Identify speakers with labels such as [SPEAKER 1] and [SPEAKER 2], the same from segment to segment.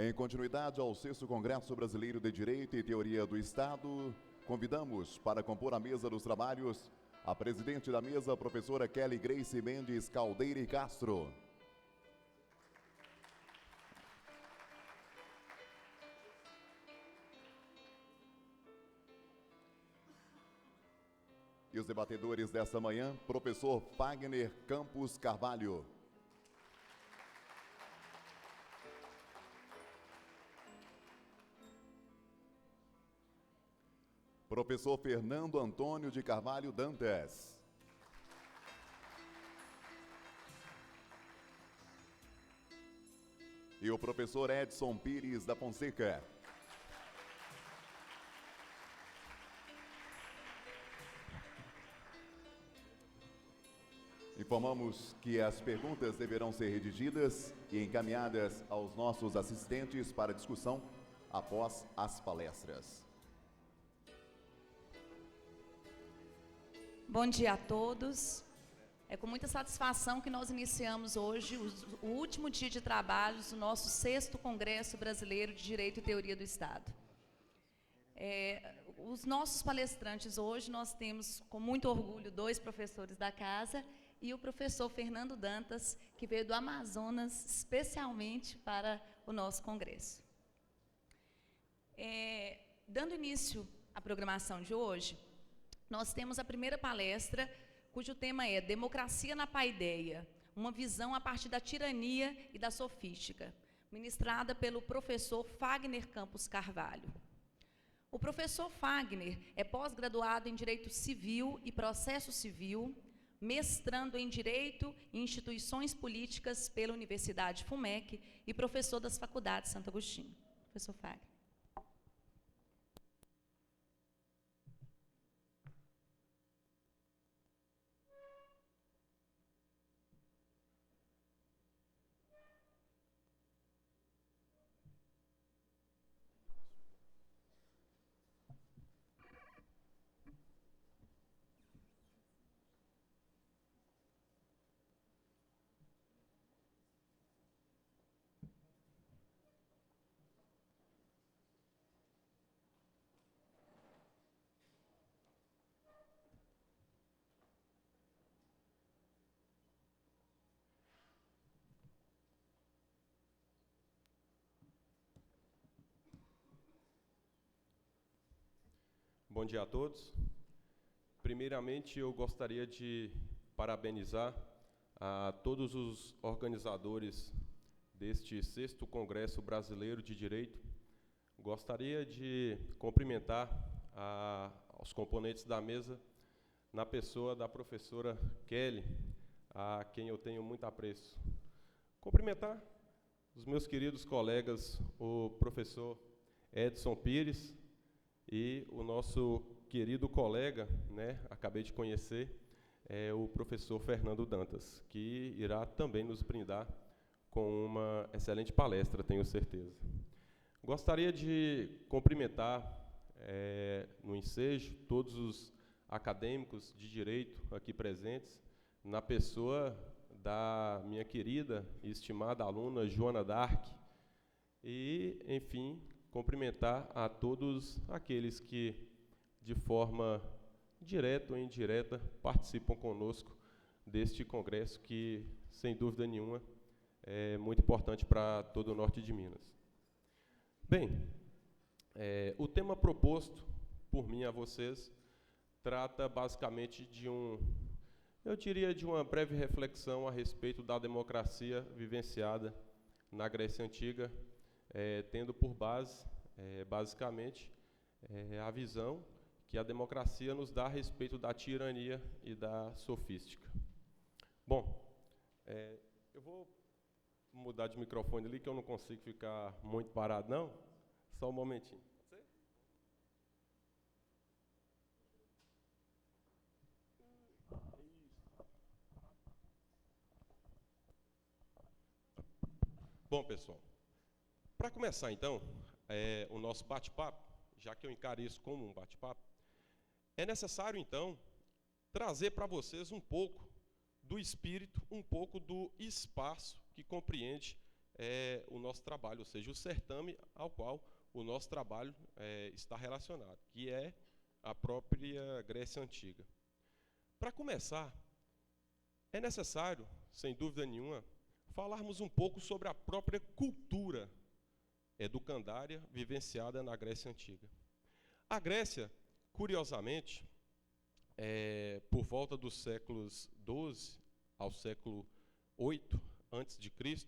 [SPEAKER 1] Em continuidade ao 6º Congresso Brasileiro de Direito e Teoria do Estado, convidamos para compor a mesa dos trabalhos a presidente da mesa, professora Kelly Grace Mendes Caldeira Castro. E os debatedores desta manhã, professor Fagner Campos Carvalho. Professor Fernando Antônio de Carvalho Dantas. E o professor Edson Pires da Fonseca. Informamos que as perguntas deverão ser redigidas e encaminhadas aos nossos assistentes para discussão após as palestras.
[SPEAKER 2] Bom dia a todos. É com muita satisfação que nós iniciamos hoje o último dia de trabalhos do nosso 6º Congresso Brasileiro de Direito e Teoria do Estado. Os nossos palestrantes hoje, nós temos com muito orgulho 2 professores da casa e o professor Fernando Dantas, que veio do Amazonas especialmente para o nosso congresso. Dando início à programação de hoje, nós temos a primeira palestra, cujo tema é Democracia na Paideia, uma visão a partir da tirania e da sofística, ministrada pelo professor Fagner Campos Carvalho. O professor Fagner é pós-graduado em Direito Civil e Processo Civil, mestrando em Direito e Instituições Políticas pela Universidade FUMEC e professor das Faculdades Santo Agostinho. Professor Fagner.
[SPEAKER 3] Bom dia a todos. Primeiramente, eu gostaria de parabenizar a todos os organizadores deste 6º Congresso Brasileiro de Direito. Gostaria de cumprimentar os componentes da mesa, na pessoa da professora Kelly, a quem eu tenho muito apreço. Cumprimentar os meus queridos colegas, o professor Edson Pires, e o nosso querido colega, acabei de conhecer, o professor Fernando Dantas, que irá também nos brindar com uma excelente palestra, tenho certeza. Gostaria de cumprimentar, no ensejo, todos os acadêmicos de direito aqui presentes, na pessoa da minha querida e estimada aluna Joana Dark, e, enfim, cumprimentar a todos aqueles que, de forma direta ou indireta, participam conosco deste congresso que, sem dúvida nenhuma, é muito importante para todo o norte de Minas. Bem, o tema proposto por mim a vocês trata basicamente de de uma breve reflexão a respeito da democracia vivenciada na Grécia Antiga, tendo por base, basicamente, a visão que a democracia nos dá a respeito da tirania e da sofística. Bom, eu vou mudar de microfone ali, que eu não consigo ficar muito parado, não. Só um momentinho. Bom, pessoal, para começar, então, o nosso bate-papo, já que eu encaro isso como um bate-papo, é necessário, então, trazer para vocês um pouco do espírito, um pouco do espaço que compreende o nosso trabalho, ou seja, o certame ao qual o nosso trabalho está relacionado, que é a própria Grécia Antiga. Para começar, é necessário, sem dúvida nenhuma, falarmos um pouco sobre a própria cultura educandária vivenciada na Grécia Antiga. A Grécia, curiosamente, por volta dos séculos XII ao século VIII a.C.,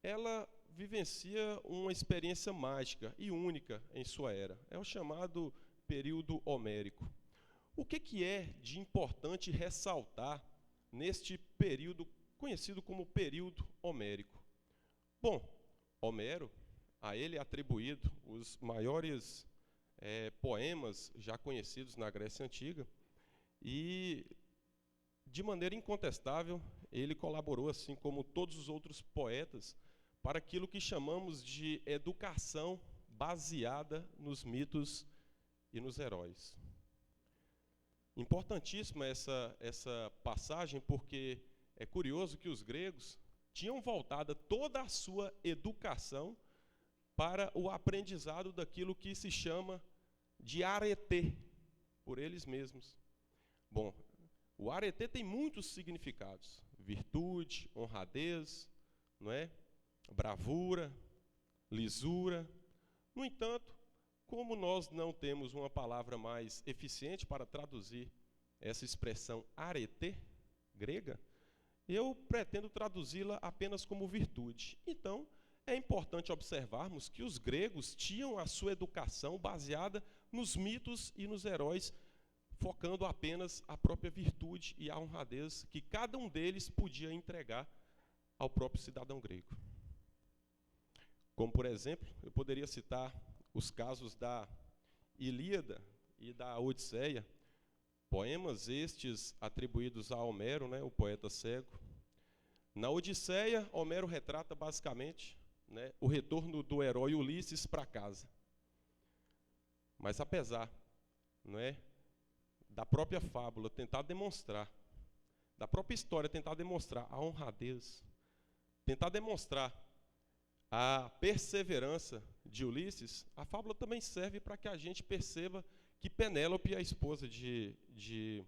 [SPEAKER 3] ela vivencia uma experiência mágica e única em sua era. É o chamado período homérico. O que é de importante ressaltar neste período conhecido como período homérico? Bom, Homero, a ele é atribuído os maiores poemas já conhecidos na Grécia Antiga, e, de maneira incontestável, ele colaborou, assim como todos os outros poetas, para aquilo que chamamos de educação baseada nos mitos e nos heróis. Importantíssima essa passagem, porque é curioso que os gregos tinham voltado toda a sua educação para o aprendizado daquilo que se chama de arete, por eles mesmos. Bom, o arete tem muitos significados: virtude, honradez, não é? Bravura, lisura. No entanto, como nós não temos uma palavra mais eficiente para traduzir essa expressão arete grega, eu pretendo traduzi-la apenas como virtude. Então, é importante observarmos que os gregos tinham a sua educação baseada nos mitos e nos heróis, focando apenas a própria virtude e a honradez que cada um deles podia entregar ao próprio cidadão grego. Como, por exemplo, eu poderia citar os casos da Ilíada e da Odisseia, poemas estes atribuídos a Homero, né, o poeta cego. Na Odisseia, Homero retrata basicamente, né, o retorno do herói Ulisses para casa. Mas apesar, não é, da própria fábula tentar demonstrar, da própria história tentar demonstrar a honradez, tentar demonstrar a perseverança de Ulisses, a fábula também serve para que a gente perceba que Penélope, a esposa de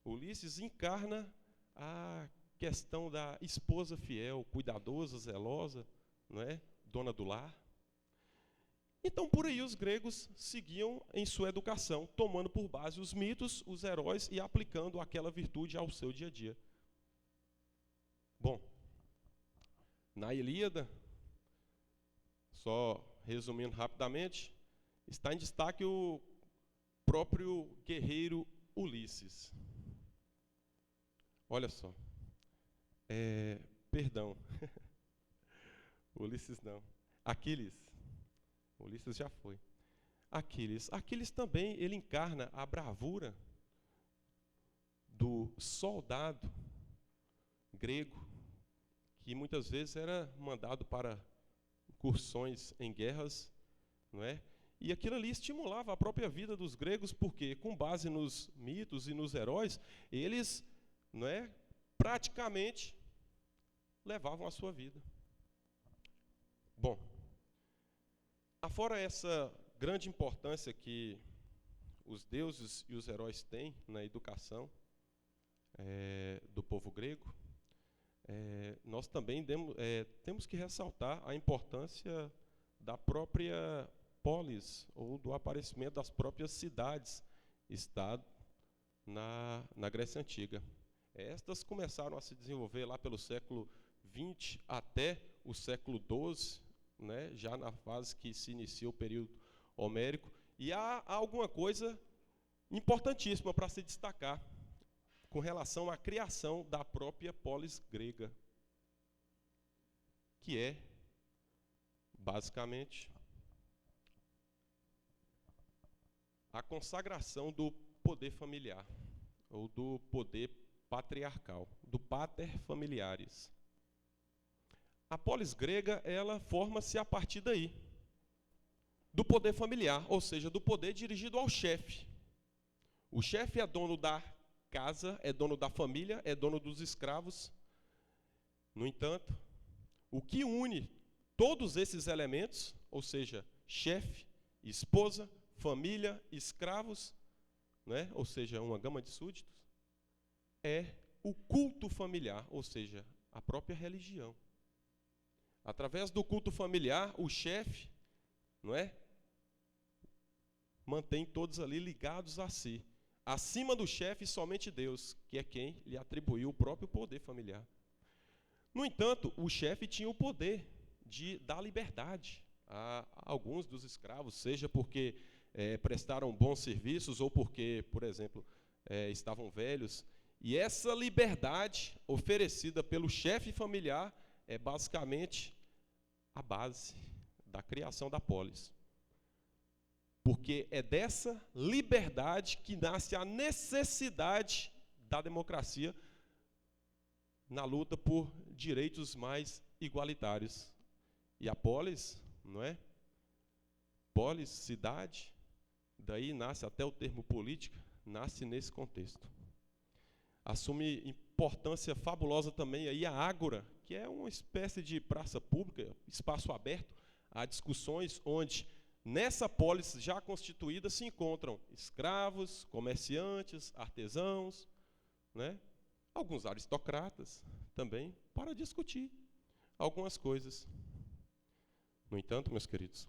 [SPEAKER 3] Ulisses, encarna a questão da esposa fiel, cuidadosa, zelosa, não é? Dona do lar. Então, por aí, os gregos seguiam em sua educação, tomando por base os mitos, os heróis e aplicando aquela virtude ao seu dia a dia. Bom, na Ilíada, só resumindo rapidamente, está em destaque o próprio guerreiro Ulisses. Olha só. Perdão. Ulisses não. Aquiles. Ulisses já foi. Aquiles também, ele encarna a bravura do soldado grego, que muitas vezes era mandado para incursões em guerras, não é? E aquilo ali estimulava a própria vida dos gregos, porque, com base nos mitos e nos heróis, eles, não é, praticamente levavam a sua vida. Bom, afora essa grande importância que os deuses e os heróis têm na educação do povo grego, nós também temos que ressaltar a importância da própria polis, ou do aparecimento das próprias cidades-estado na Grécia Antiga. Estas começaram a se desenvolver lá pelo século XX até o século XII, né, já na fase que se inicia o período homérico, e há alguma coisa importantíssima para se destacar com relação à criação da própria polis grega, que é, basicamente, a consagração do poder familiar, ou do poder patriarcal, do pater familiaris. A polis grega, ela forma-se a partir daí, do poder familiar, ou seja, do poder dirigido ao chefe. O chefe é dono da casa, é dono da família, é dono dos escravos. No entanto, O que une todos esses elementos, ou seja, chefe, esposa, família, escravos, né? Ou seja, uma gama de súditos, é o culto familiar, ou seja, a própria religião. Através do culto familiar, o chefe, não é? Mantém todos ali ligados a si. Acima do chefe, somente Deus, que é quem lhe atribuiu o próprio poder familiar. No entanto, o chefe tinha o poder de dar liberdade a alguns dos escravos, seja porque prestaram bons serviços ou porque, por exemplo, estavam velhos. E essa liberdade oferecida pelo chefe familiar é basicamente a base da criação da polis. Porque é dessa liberdade que nasce a necessidade da democracia na luta por direitos mais igualitários. E a polis, não é? Polis, cidade, daí nasce até o termo política, nasce nesse contexto. Assume importância fabulosa também aí a ágora, que é uma espécie de praça pública, espaço aberto a discussões onde nessa polis já constituída se encontram escravos, comerciantes, artesãos, né? Alguns aristocratas também, para discutir algumas coisas. No entanto, meus queridos,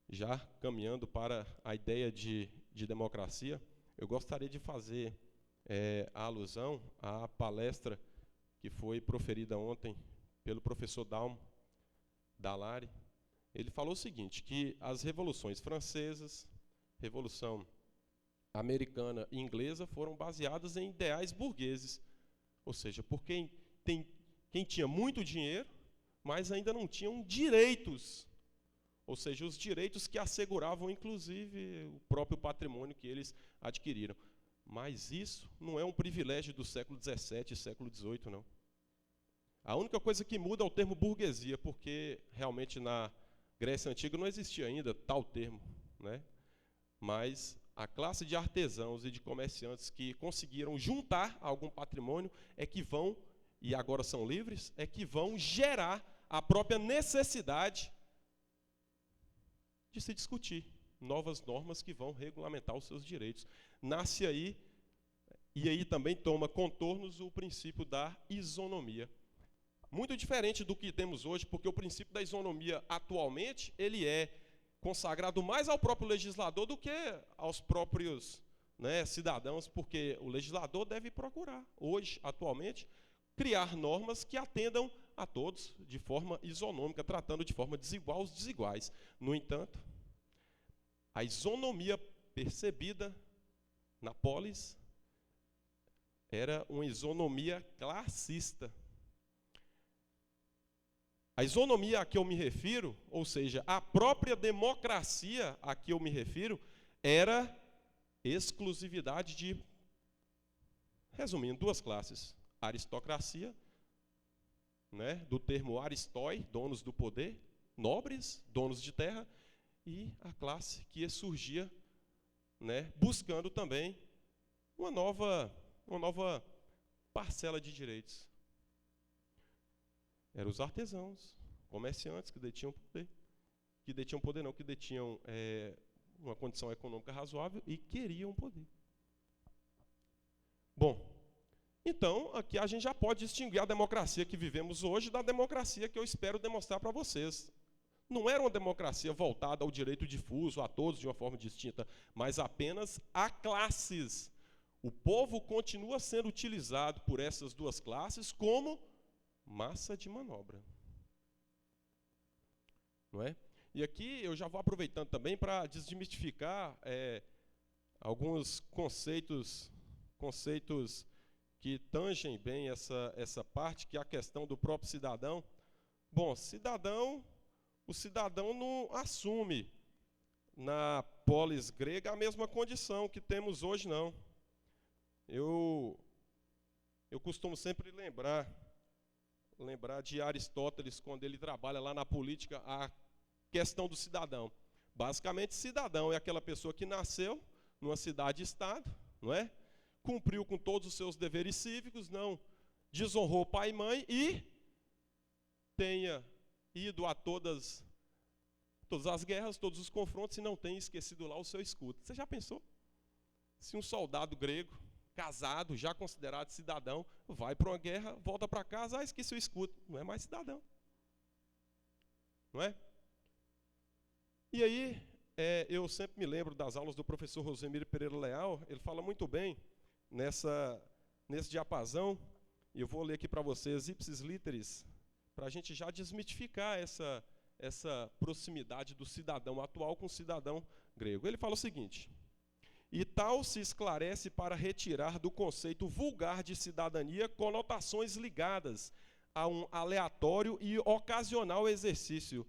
[SPEAKER 3] já caminhando para a ideia de democracia, eu gostaria de fazer a alusão à palestra que foi proferida ontem pelo professor Dalmo Dallari. Ele falou o seguinte, que as revoluções francesas, Revolução Americana e Inglesa foram baseadas em ideais burgueses, ou seja, por quem tinha muito dinheiro, mas ainda não tinham direitos, ou seja, os direitos que asseguravam, inclusive, o próprio patrimônio que eles adquiriram. Mas isso não é um privilégio do século XVII e século XVIII, não. A única coisa que muda é o termo burguesia, porque realmente na Grécia Antiga não existia ainda tal termo, né? Mas a classe de artesãos e de comerciantes que conseguiram juntar algum patrimônio é que vão, e agora são livres, é que vão gerar a própria necessidade de se discutir novas normas que vão regulamentar os seus direitos. Nasce aí, e aí também toma contornos o princípio da isonomia. Muito diferente do que temos hoje, porque o princípio da isonomia atualmente, ele é consagrado mais ao próprio legislador do que aos próprios, né, cidadãos, porque o legislador deve procurar, hoje, atualmente, criar normas que atendam a todos de forma isonômica, tratando de forma desigual os desiguais. No entanto, a isonomia percebida na polis era uma isonomia classista. A isonomia a que eu me refiro, ou seja, a própria democracia a que eu me refiro, era exclusividade de, resumindo, duas classes. A aristocracia, né, do termo aristói, donos do poder, nobres, donos de terra, e a classe que surgia, né, buscando também uma nova parcela de direitos. Eram os artesãos, comerciantes que detinham poder. Que detinham uma condição econômica razoável e queriam poder. Bom, então, aqui a gente já pode distinguir a democracia que vivemos hoje da democracia que eu espero demonstrar para vocês. Não era uma democracia voltada ao direito difuso, a todos de uma forma distinta, mas apenas a classes. O povo continua sendo utilizado por essas duas classes como massa de manobra. Não é? E aqui eu já vou aproveitando também para desmistificar alguns conceitos que tangem bem essa parte, que é a questão do próprio cidadão. Bom, o cidadão não assume na polis grega a mesma condição que temos hoje, não. Eu costumo sempre lembrar de Aristóteles, quando ele trabalha lá na política, a questão do cidadão. Basicamente, cidadão é aquela pessoa que nasceu numa cidade-estado, não é? Cumpriu com todos os seus deveres cívicos, não desonrou pai e mãe e tenha ido a todas as guerras, todos os confrontos, e não tenha esquecido lá o seu escudo. Você já pensou? Se um soldado grego, casado, já considerado cidadão, vai para uma guerra, volta para casa, esqueci o escudo, não é mais cidadão. Não é? E aí, eu sempre me lembro das aulas do professor Rosemiro Pereira Leal, ele fala muito bem nesse diapasão, e eu vou ler aqui para vocês, ipsis literis, para a gente já desmitificar essa proximidade do cidadão atual com o cidadão grego. Ele fala o seguinte: e tal se esclarece para retirar do conceito vulgar de cidadania conotações ligadas a um aleatório e ocasional exercício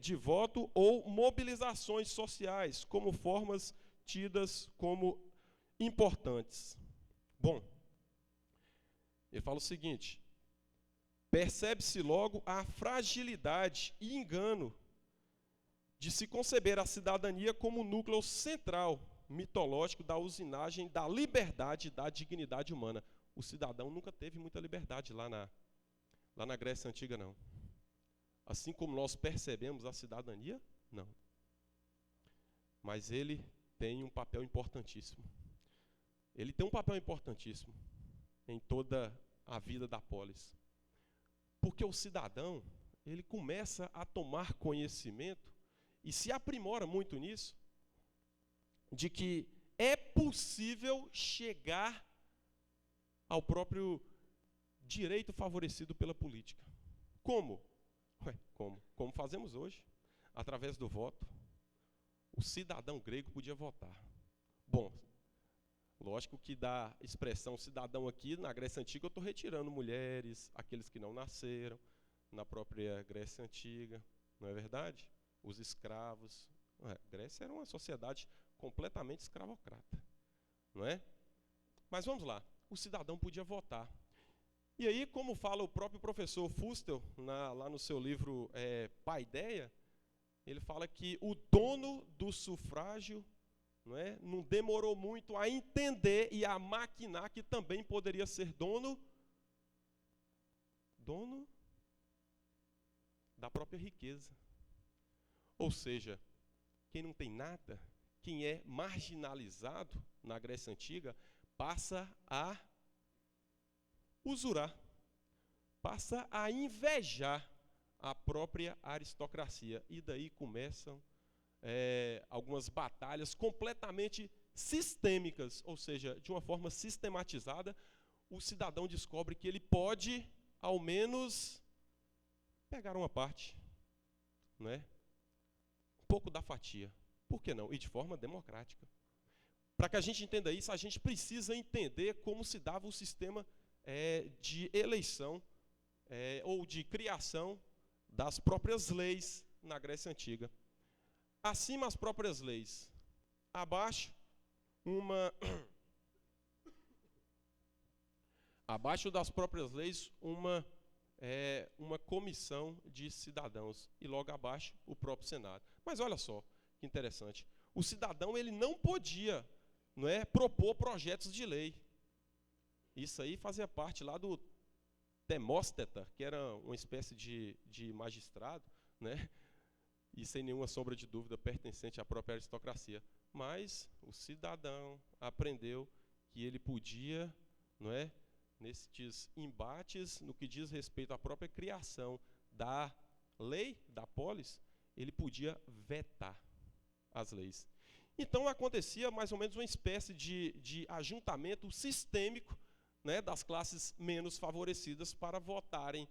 [SPEAKER 3] de voto ou mobilizações sociais, como formas tidas como importantes. Bom, ele fala o seguinte: percebe-se logo a fragilidade e engano de se conceber a cidadania como núcleo central, mitológico da usinagem da liberdade e da dignidade humana. O cidadão nunca teve muita liberdade lá na Grécia Antiga, não. Assim como nós percebemos a cidadania, não. Mas ele tem um papel importantíssimo. Ele tem um papel importantíssimo em toda a vida da polis. Porque o cidadão, ele começa a tomar conhecimento e se aprimora muito nisso, de que é possível chegar ao próprio direito favorecido pela política. Como? Como fazemos hoje, através do voto. O cidadão grego podia votar. Bom, lógico que da expressão cidadão aqui, na Grécia Antiga, eu estou retirando mulheres, aqueles que não nasceram, na própria Grécia Antiga, não é verdade? Os escravos. A Grécia era uma sociedade completamente escravocrata, não é? Mas vamos lá, o cidadão podia votar. E aí, como fala o próprio professor Fustel, lá no seu livro Paideia, ele fala que o dono do sufrágio não demorou muito a entender e a maquinar que também poderia ser dono da própria riqueza. Ou seja, quem não tem nada, quem é marginalizado na Grécia Antiga, passa a usurar, passa a invejar a própria aristocracia. E daí começam algumas batalhas completamente sistêmicas, ou seja, de uma forma sistematizada, o cidadão descobre que ele pode, ao menos, pegar uma parte, não é? Um pouco da fatia. Por que não? E de forma democrática. Para que a gente entenda isso, a gente precisa entender como se dava o sistema de eleição ou de criação das próprias leis na Grécia Antiga. Acima as próprias leis, abaixo das próprias leis uma comissão de cidadãos e logo abaixo o próprio Senado. Mas olha só que interessante, o cidadão ele não podia propor projetos de lei. Isso aí fazia parte lá do Demóstenes, que era uma espécie de magistrado, e sem nenhuma sombra de dúvida pertencente à própria aristocracia. Mas o cidadão aprendeu que ele podia, nesses embates, no que diz respeito à própria criação da lei, da polis, ele podia vetar as leis. Então acontecia mais ou menos uma espécie de ajuntamento sistêmico das classes menos favorecidas para votarem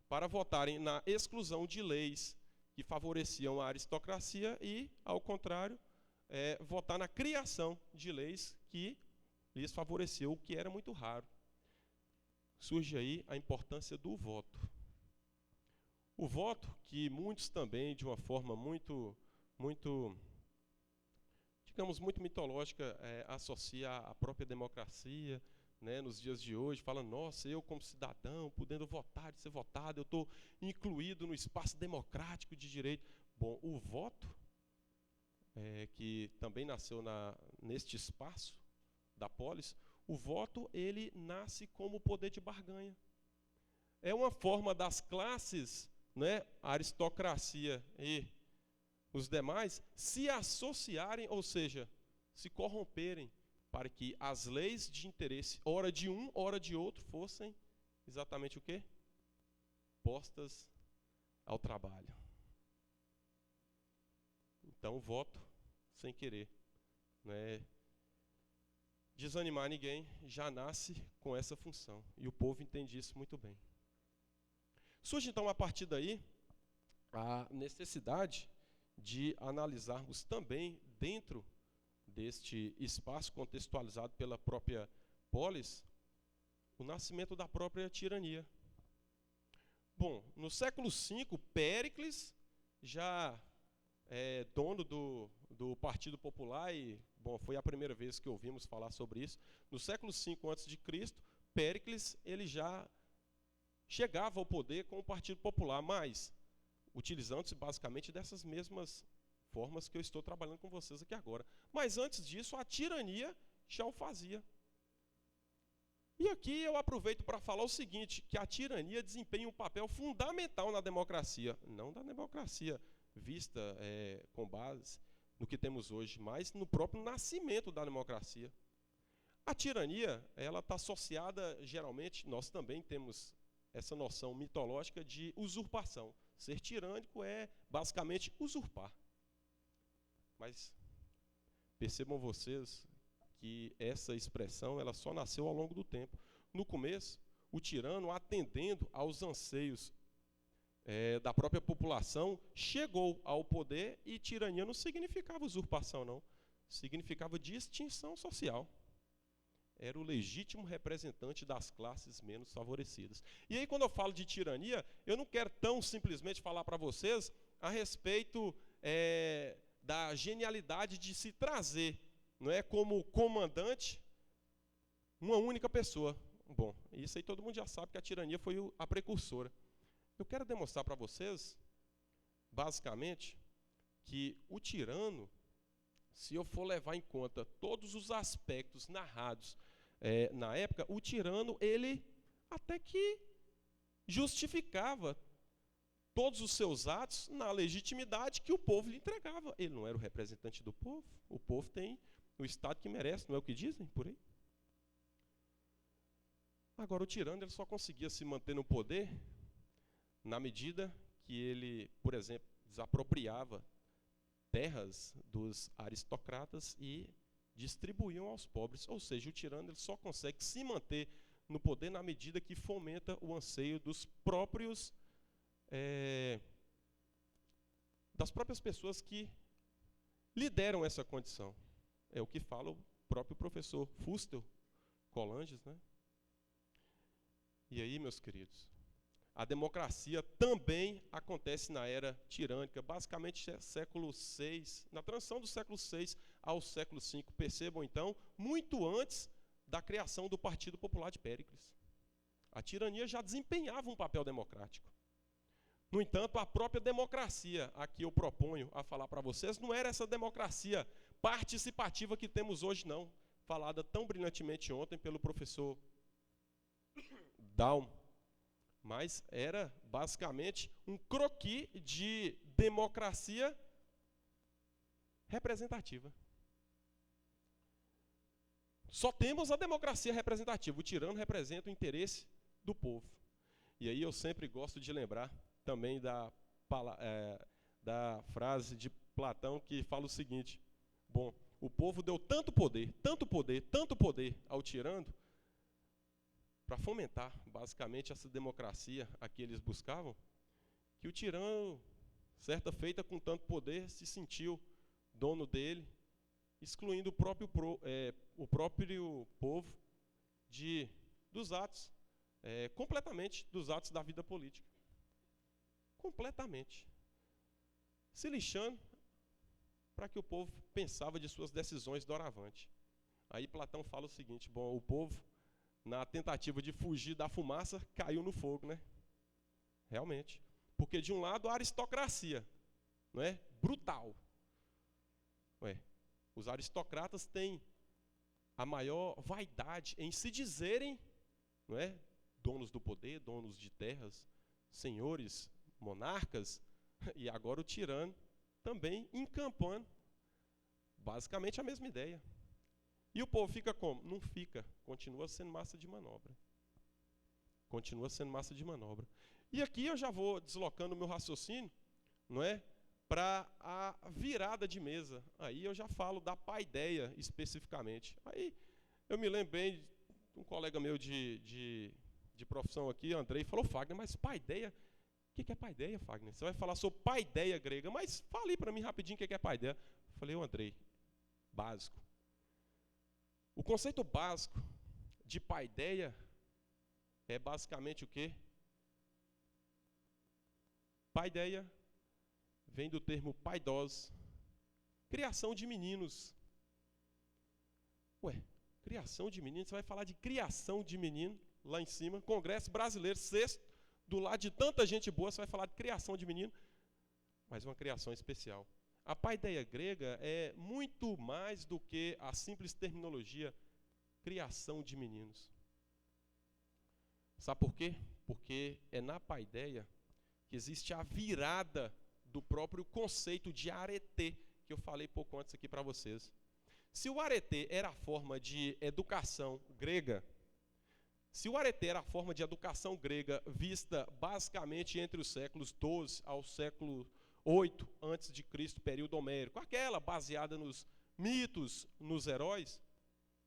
[SPEAKER 3] para votarem na exclusão de leis que favoreciam a aristocracia e, ao contrário, votar na criação de leis que lhes favoreciam, o que era muito raro. Surge aí a importância do voto. O voto, que muitos também, de uma forma muito mitológica, associa à própria democracia, nos dias de hoje, fala, nossa, eu como cidadão, podendo votar, de ser votado, eu estou incluído no espaço democrático de direito. Bom, o voto, que também nasceu neste espaço da polis, O voto, ele nasce como poder de barganha. É uma forma das classes, né, a aristocracia e os demais, se associarem, ou seja, se corromperem, para que as leis de interesse, ora de um, ora de outro, fossem exatamente o quê? Postas ao trabalho. Então, o voto, sem querer, né, desanimar ninguém, já nasce com essa função. E o povo entende isso muito bem. Surge, então, a partir daí, a necessidade de analisarmos também, dentro deste espaço contextualizado pela própria polis, o nascimento da própria tirania. Bom, no século V, Péricles já é dono do Partido Popular e, bom, foi a primeira vez que ouvimos falar sobre isso. No século V a.C., Péricles ele já chegava ao poder com o Partido Popular, mas utilizando-se basicamente dessas mesmas formas que eu estou trabalhando com vocês aqui agora. Mas antes disso, a tirania já o fazia. E aqui eu aproveito para falar o seguinte, que a tirania desempenha um papel fundamental na democracia, não da democracia vista com base no que temos hoje, mas no próprio nascimento da democracia. A tirania, ela está associada, geralmente, nós também temos essa noção mitológica de usurpação. Ser tirânico é, basicamente, usurpar. Mas percebam vocês que essa expressão ela só nasceu ao longo do tempo. No começo, o tirano, atendendo aos anseios da própria população, chegou ao poder e tirania não significava usurpação, não. Significava distinção social. Era o legítimo representante das classes menos favorecidas. E aí, quando eu falo de tirania, eu não quero tão simplesmente falar para vocês a respeito da genialidade de se trazer, não é, como comandante uma única pessoa. Bom, isso aí todo mundo já sabe que a tirania foi a precursora. Eu quero demonstrar para vocês, basicamente, que o tirano, se eu for levar em conta todos os aspectos narrados na época, o tirano, ele até que justificava todos os seus atos na legitimidade que o povo lhe entregava. Ele não era o representante do povo. O povo tem o Estado que merece, não é o que dizem por aí? Agora, o tirano ele só conseguia se manter no poder na medida que ele, por exemplo, desapropriava terras dos aristocratas e distribuíam aos pobres. Ou seja, o tirano ele só consegue se manter no poder na medida que fomenta o anseio dos próprios das próprias pessoas que lhe deram essa condição. É o que fala o próprio professor Fustel Colanges, né? E aí, meus queridos, a democracia também acontece na era tirânica, basicamente século VI, na transição do século VI ao século V. Percebam, então, muito antes da criação do Partido Popular de Péricles. A tirania já desempenhava um papel democrático. No entanto, a própria democracia, a que eu proponho a falar para vocês, não era essa democracia participativa que temos hoje, não. Falada tão brilhantemente ontem pelo professor Daum. Mas era basicamente um croquis de democracia representativa. Só temos a democracia representativa. O tirano representa o interesse do povo. E aí eu sempre gosto de lembrar também da frase de Platão que fala o seguinte: bom, o povo deu tanto poder, tanto poder, tanto poder ao tirano, para fomentar, basicamente, essa democracia a que eles buscavam, que o tirano, certa feita com tanto poder, se sentiu dono dele, excluindo o próprio povo dos atos, completamente dos atos da vida política. Completamente. Se lixando para que o povo pensava de suas decisões doravante. Aí Platão fala o seguinte: bom, o povo, na tentativa de fugir da fumaça, caiu no fogo, né? Realmente. Porque, de um lado, a aristocracia, não é? Brutal. Os aristocratas têm a maior vaidade em se dizerem, não é, donos do poder, donos de terras, senhores, monarcas, e agora o tirano também encampando basicamente a mesma ideia. E o povo fica como? Não fica, continua sendo massa de manobra. Continua sendo massa de manobra. E aqui eu já vou deslocando o meu raciocínio, não é, para a virada de mesa. Aí eu já falo da paideia especificamente. Aí eu me lembro bem de um colega meu de profissão aqui, Andrei, falou: Fagner, mas paideia, o que é paideia, Fagner? Você vai falar sobre paideia grega, mas fala aí para mim rapidinho o que é paideia. Eu falei: Andrei, básico. O conceito básico de paideia é basicamente o quê? Paideia vem do termo paidós, criação de meninos. Ué, criação de meninos, você vai falar de criação de menino lá em cima, Congresso Brasileiro, sexto, do lado de tanta gente boa, você vai falar de criação de menino, mas uma criação especial. A paideia grega é muito mais do que a simples terminologia criação de meninos. Sabe por quê? Porque é na paideia que existe a virada do próprio conceito de arete, que eu falei pouco antes aqui para vocês. Se o arete era a forma de educação grega, vista basicamente entre os séculos 12 ao século 8 antes de Cristo, período homérico, aquela baseada nos mitos, nos heróis,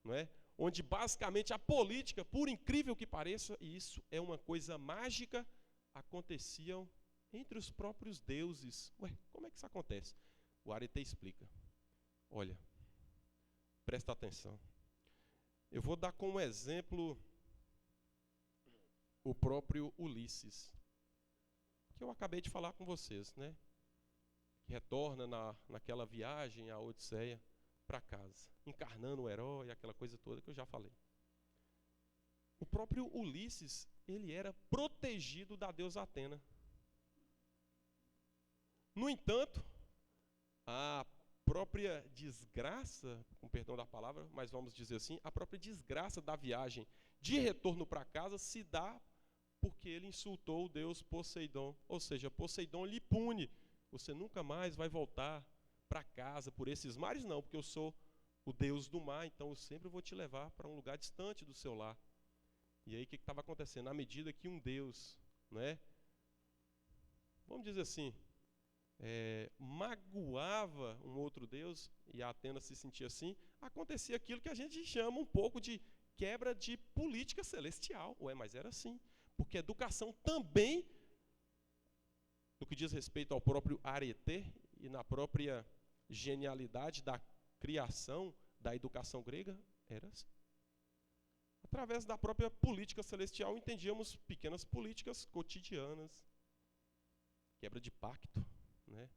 [SPEAKER 3] não é? Onde basicamente a política, por incrível que pareça, e isso é uma coisa mágica, aconteciam entre os próprios deuses. Ué, como é que isso acontece? O arete explica. Olha, presta atenção. Eu vou dar como exemplo o próprio Ulisses, que eu acabei de falar com vocês, né? Que retorna naquela viagem, a Odisseia, para casa, encarnando o herói, aquela coisa toda que eu já falei. O próprio Ulisses, ele era protegido da deusa Atena. No entanto, a própria desgraça, com perdão da palavra, mas vamos dizer assim, a própria desgraça da viagem de retorno para casa se dá porque ele insultou o deus Poseidon. Ou seja, Poseidon lhe pune. Você nunca mais vai voltar para casa por esses mares, não, porque eu sou o deus do mar, então eu sempre vou te levar para um lugar distante do seu lar. E aí o que estava acontecendo? À medida que um deus, né, vamos dizer assim, magoava um outro deus, e a Atena se sentia assim, acontecia aquilo que a gente chama um pouco de quebra de política celestial. Ué, mas era assim, porque a educação também, no que diz respeito ao próprio arete e na própria genialidade da criação da educação grega, era assim. Através da própria política celestial, entendíamos pequenas políticas cotidianas, quebra de pacto, né?